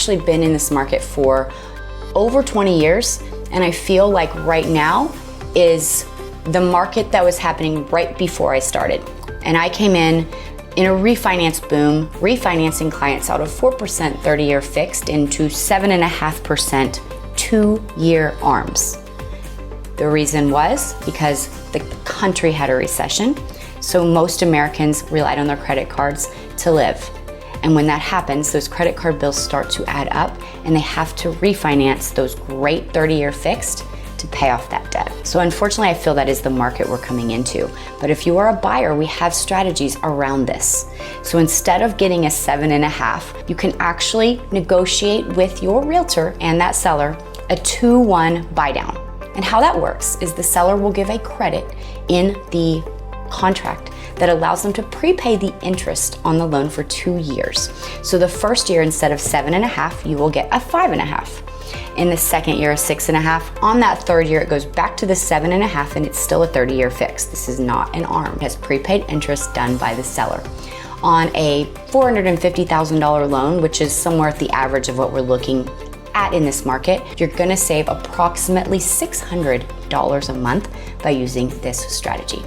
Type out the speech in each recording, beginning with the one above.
Actually been in this market for over 20 years, and I feel like right now is the market that was happening right before I started. And I came in a refinance boom, refinancing clients out of 4% 30-year fixed into 7.5% 2-year ARMs. The reason was because the country had a recession, so most Americans relied on their credit cards to live. And when that happens, those credit card bills start to add up and they have to refinance those great 30-year fixed to pay off that debt. So unfortunately, I feel that is the market we're coming into. But if you are a buyer, we have strategies around this. So instead of getting a 7.5, you can actually negotiate with your realtor and that seller a 2-1 buy down. And how that works is the seller will give a credit in the contract that allows them to prepay the interest on the loan for 2 years. So the first year, instead of 7.5, you will get a 5.5. In the second year, a 6.5. On that third year, it goes back to the 7.5 and it's still a 30-year fix. This is not an ARM. It has prepaid interest done by the seller. On a $450,000 loan, which is somewhere at the average of what we're looking at in this market, you're gonna save approximately $600 a month by using this strategy.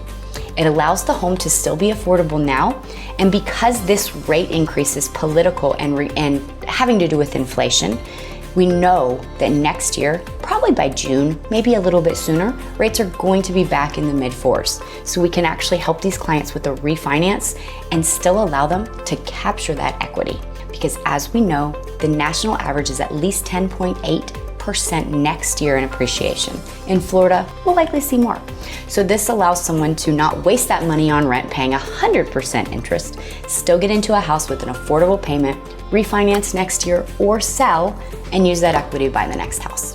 It allows the home to still be affordable now, and because this rate increase is political and having to do with inflation, we know that next year, probably by June, maybe a little bit sooner, rates are going to be back in the mid-4s. So we can actually help these clients with a refinance and still allow them to capture that equity. Because as we know, the national average is at least 10.8% next year in appreciation. In Florida, we'll likely see more. So this allows someone to not waste that money on rent paying 100% interest, still get into a house with an affordable payment, refinance next year, or sell and use that equity to buy the next house.